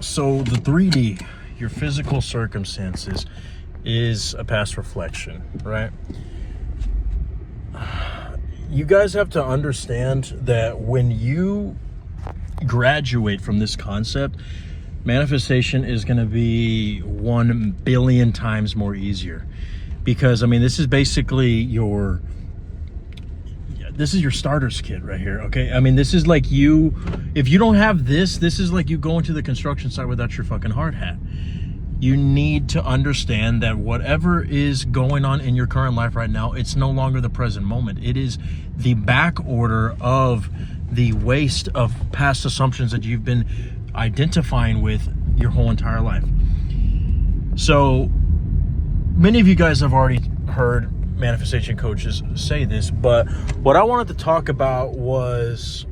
So the 3D, your physical circumstances, is a past reflection, right? You guys have to understand that when you graduate from this concept, manifestation is going to be 1 billion times more easier. Because, I mean, this is basically your starter's kit right here, okay? I mean, this is like you, if you don't have this is like you going to the construction site without your fucking hard hat. You need to understand that whatever is going on in your current life right now, it's no longer the present moment. It is the back order of the waste of past assumptions that you've been identifying with your whole entire life. So many of you guys have already heard manifestation coaches say this, but what I wanted to talk about was,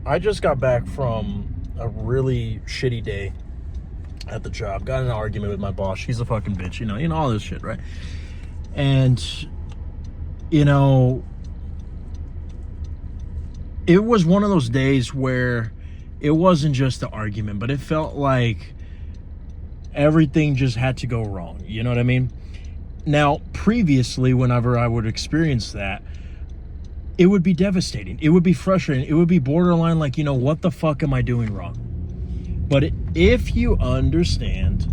I just got back from a really shitty day at the job. Got in an argument with my boss. She's a fucking bitch, you know all this shit, right? And it was one of those days where it wasn't just the argument, but it felt like everything just had to go wrong. You know what I mean? Now, previously, whenever I would experience that, it would be devastating. It would be frustrating. It would be borderline like, what the fuck am I doing wrong? But if you understand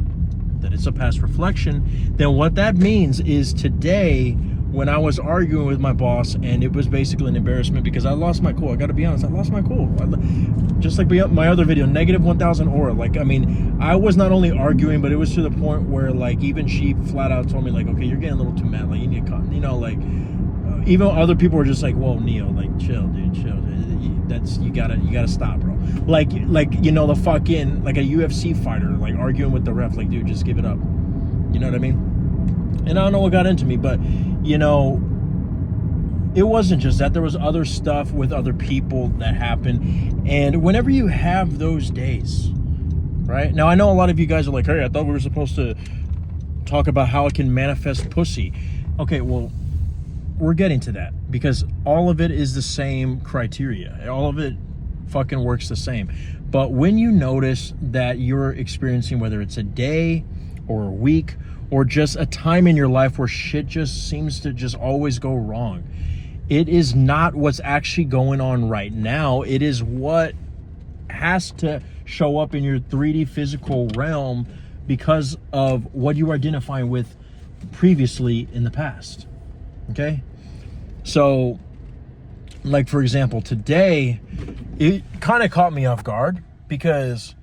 that it's a past reflection, then what that means is today, when I was arguing with my boss, and it was basically an embarrassment because I lost my cool. I got to be honest, I lost my cool. Just like my other video, negative 1,000 aura. Like, I mean, I was not only arguing, but it was to the point where, like, even she flat out told me, like, okay, you're getting a little too mad. Like, you need to, even other people were just like, whoa, Neo, like, chill, dude, chill. You gotta stop, bro. Like, the fucking, like a UFC fighter, like, arguing with the ref, like, dude, just give it up. You know what I mean? And I don't know what got into me, but, it wasn't just that. There was other stuff with other people that happened. And whenever you have those days, right? Now, I know a lot of you guys are like, hey, I thought we were supposed to talk about how it can manifest pussy. Okay, well, we're getting to that because all of it is the same criteria. All of it fucking works the same. But when you notice that you're experiencing, whether it's a day or a week or just a time in your life where shit just seems to just always go wrong, it is not what's actually going on right now. It is what has to show up in your 3D physical realm because of what you were identifying with previously in the past. Okay? So, like, for example, today, it kind of caught me off guard because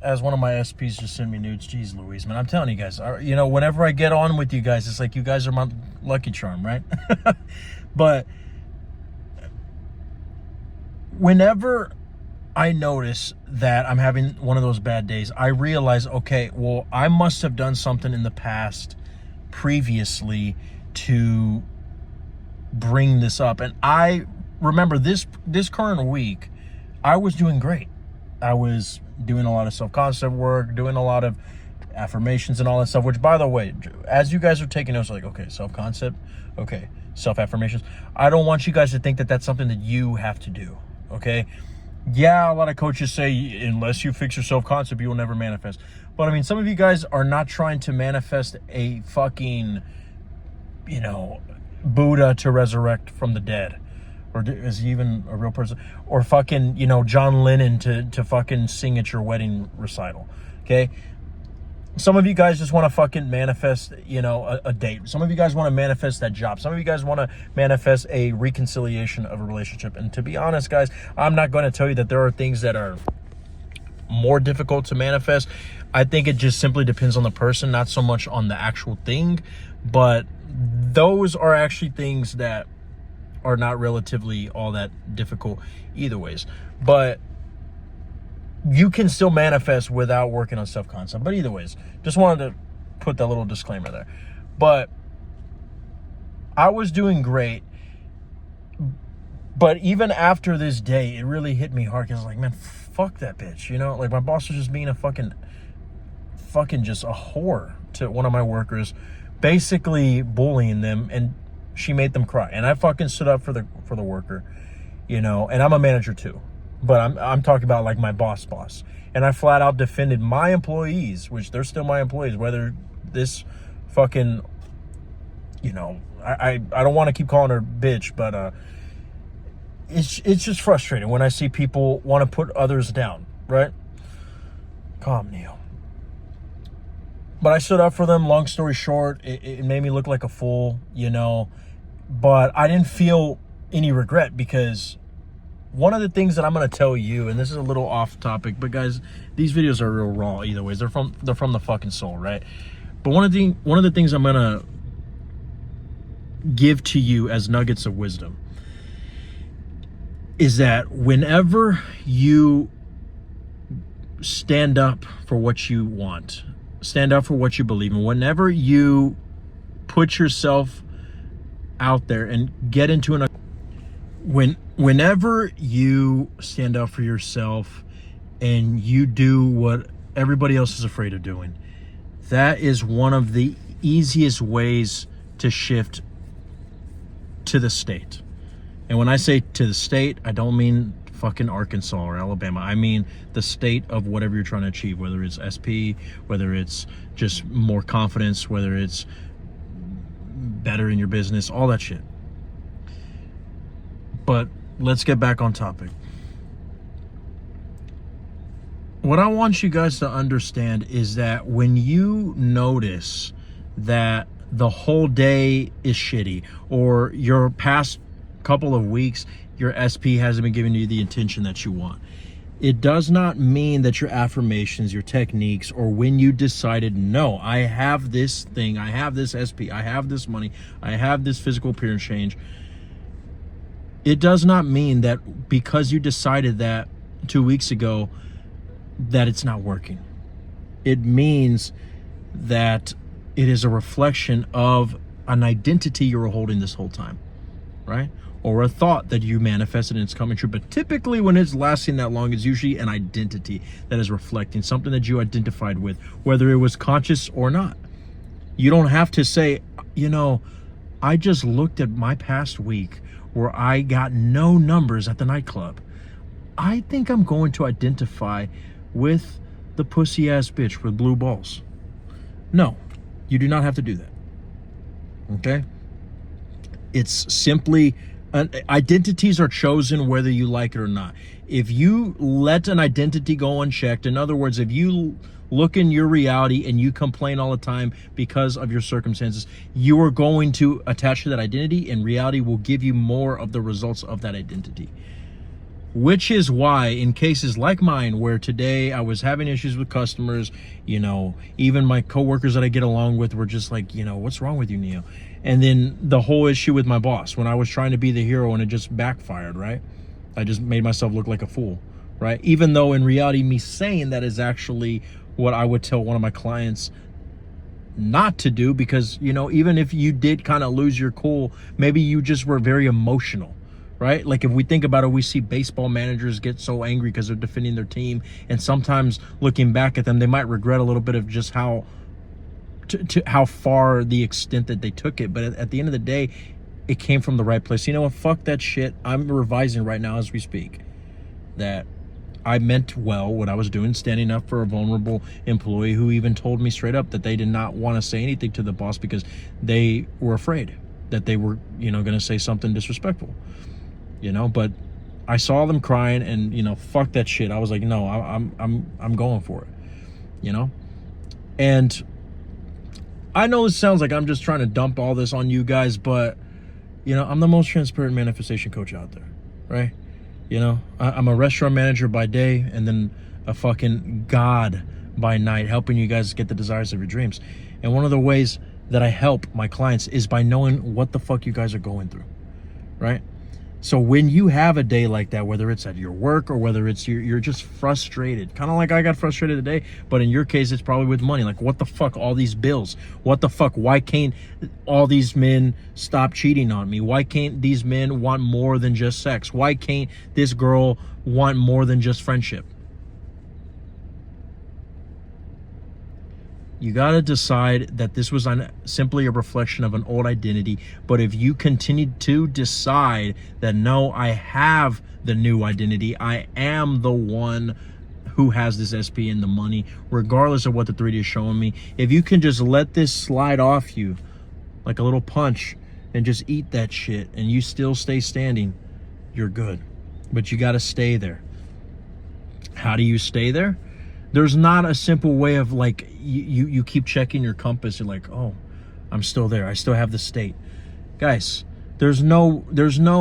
as one of my SPs just sent me nudes, geez Louise, man, I'm telling you guys, whenever I get on with you guys, it's like you guys are my lucky charm, right? But whenever I notice that I'm having one of those bad days, I realize, okay, well, I must have done something in the past previously to bring this up. And I remember this current week, I was doing great. I was doing a lot of self-concept work, doing a lot of affirmations and all that stuff, which, by the way, as you guys are taking notes, like, okay, self-concept, okay, self-affirmations, I don't want you guys to think that that's something that you have to do, okay? Yeah, a lot of coaches say, unless you fix your self-concept, you will never manifest. But, I mean, some of you guys are not trying to manifest a fucking, Buddha to resurrect from the dead. Or is he even a real person? Or fucking, John Lennon to fucking sing at your wedding recital, okay? Some of you guys just want to fucking manifest, a date. Some of you guys want to manifest that job. Some of you guys want to manifest a reconciliation of a relationship. And to be honest, guys, I'm not going to tell you that there are things that are more difficult to manifest. I think it just simply depends on the person, not so much on the actual thing. But those are actually things that are not relatively all that difficult either ways. But you can still manifest without working on self-concept. But either ways, just wanted to put that little disclaimer there. But I was doing great. But even after this day, it really hit me hard because I was like, man, fuck that bitch. Like, my boss was just being a fucking just a whore to one of my workers, basically bullying them, and she made them cry. And I fucking stood up for the worker, and I'm a manager too. But I'm talking about, like, my boss. And I flat out defended my employees, which they're still my employees, whether this fucking, you know, I don't want to keep calling her bitch, but it's just frustrating when I see people want to put others down, right? Calm, Neil. But I stood up for them. Long story short, it made me look like a fool, you know, but I didn't feel any regret, because one of the things that I'm going to tell you, and this is a little off topic, but guys, these videos are real raw either ways. They're from the fucking soul, right? But one of the things I'm going to give to you as nuggets of wisdom is that whenever you stand up for what you want, stand up for what you believe in, whenever you put yourself out there and get into whenever you stand up for yourself and you do what everybody else is afraid of doing, that is one of the easiest ways to shift to the state. And when I say to the state, I don't mean fucking Arkansas or Alabama. I mean the state of whatever you're trying to achieve, whether it's SP, whether it's just more confidence, whether it's better in your business, all that shit. But let's get back on topic. What I want you guys to understand is that when you notice that the whole day is shitty, or your past couple of weeks, your SP hasn't been giving you the attention that you want, it does not mean that your affirmations, your techniques, or when you decided, no, I have this thing, I have this SP, I have this money, I have this physical appearance change. It does not mean that because you decided that 2 weeks ago that it's not working. It means that it is a reflection of an identity you were holding this whole time, right? Or a thought that you manifested and it's coming true. But typically when it's lasting that long, it's usually an identity that is reflecting something that you identified with, whether it was conscious or not. You don't have to say, you know, I just looked at my past week where I got no numbers at the nightclub. I think I'm going to identify with the pussy ass bitch with blue balls. No, you do not have to do that. Okay? It's simply, identities are chosen whether you like it or not. If you let an identity go unchecked, in other words, if you look in your reality and you complain all the time because of your circumstances, you are going to attach to that identity, and reality will give you more of the results of that identity. Which is why in cases like mine, where today I was having issues with customers, you know, even my coworkers that I get along with were just like, you know, what's wrong with you, Neo? And then the whole issue with my boss, when I was trying to be the hero and it just backfired, right? I just made myself look like a fool, right? Even though in reality, me saying that is actually what I would tell one of my clients not to do, because, you know, even if you did kind of lose your cool, maybe you just were very emotional, right? Like if we think about it, we see baseball managers get so angry because they're defending their team, and sometimes looking back at them, they might regret a little bit of just how how far the extent that they took it. But at the end of the day, it came from the right place. You know what? Fuck that shit. I'm revising right now as we speak that I meant well what I was doing, standing up for a vulnerable employee who even told me straight up that they did not want to say anything to the boss because they were afraid that they were, you know, going to say something disrespectful, you know. But I saw them crying, and, you know, fuck that shit. I was like, no, I'm going for it, you know. And I know it sounds like I'm just trying to dump all this on you guys, but, you know, I'm the most transparent manifestation coach out there, right? You know, I'm a restaurant manager by day and then a fucking god by night, helping you guys get the desires of your dreams. And one of the ways that I help my clients is by knowing what the fuck you guys are going through, right? So when you have a day like that, whether it's at your work or whether it's you're just frustrated, kind of like I got frustrated today, but in your case, it's probably with money. Like, what the fuck, all these bills? What the fuck? Why can't all these men stop cheating on me? Why can't these men want more than just sex? Why can't this girl want more than just friendship? You got to decide that this was simply a reflection of an old identity. But if you continue to decide that, no, I have the new identity, I am the one who has this SP and the money, regardless of what the 3D is showing me. If you can just let this slide off you like a little punch and just eat that shit and you still stay standing, you're good. But you got to stay there. How do you stay there? There's not a simple way of like, you keep checking your compass. You're like, oh, I'm still there. I still have the state. Guys, there's no,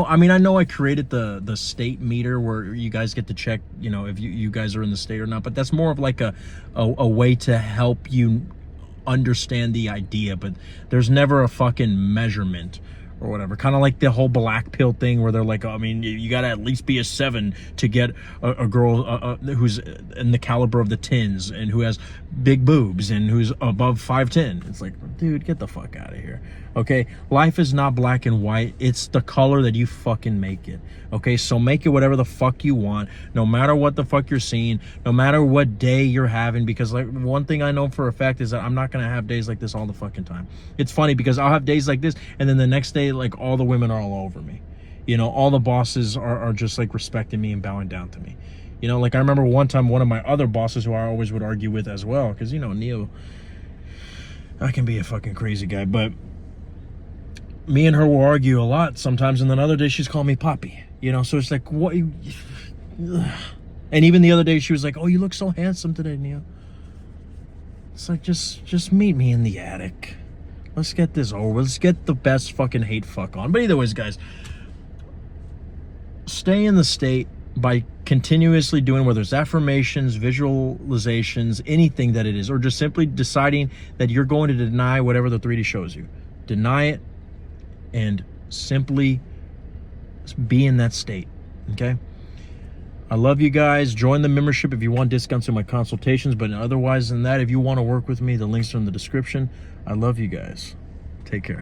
I mean, I know I created the state meter where you guys get to check, you know, if you guys are in the state or not, but that's more of like a way to help you understand the idea, but there's never a fucking measurement or whatever. Kind of like the whole black pill thing where they're like, I mean, you got to at least be a 7 to get a girl who's in the caliber of the 10s and who has big boobs and who's above 5'10". It's like, dude, get the fuck out of here. Okay, life is not black and white. It's the color that you fucking make it. Okay, so make it whatever the fuck you want, no matter what the fuck you're seeing, no matter what day you're having, because like one thing I know for a fact is that I'm not gonna have days like this all the fucking time. It's funny because I'll have days like this and then the next day, like all the women are all over me. You know, all the bosses are just like respecting me and bowing down to me. You know, like I remember one time one of my other bosses who I always would argue with as well, because you know, Neil, I can be a fucking crazy guy, but me and her will argue a lot sometimes, and then other days she's calling me Poppy, you know, so it's like, what? And even the other day she was like, oh, you look so handsome today, Neil. It's like, just meet me in the attic. Let's get this over. Let's get the best fucking hate fuck on. But either ways, guys, stay in the state by continuously doing, whether it's affirmations, visualizations, anything that it is, or just simply deciding that you're going to deny whatever the 3D shows you. Deny it and simply be in that state. Okay, I love you guys. Join the membership if you want discounts in my consultations, but otherwise than that, if you want to work with me, the links are in the description. I love you guys. Take care.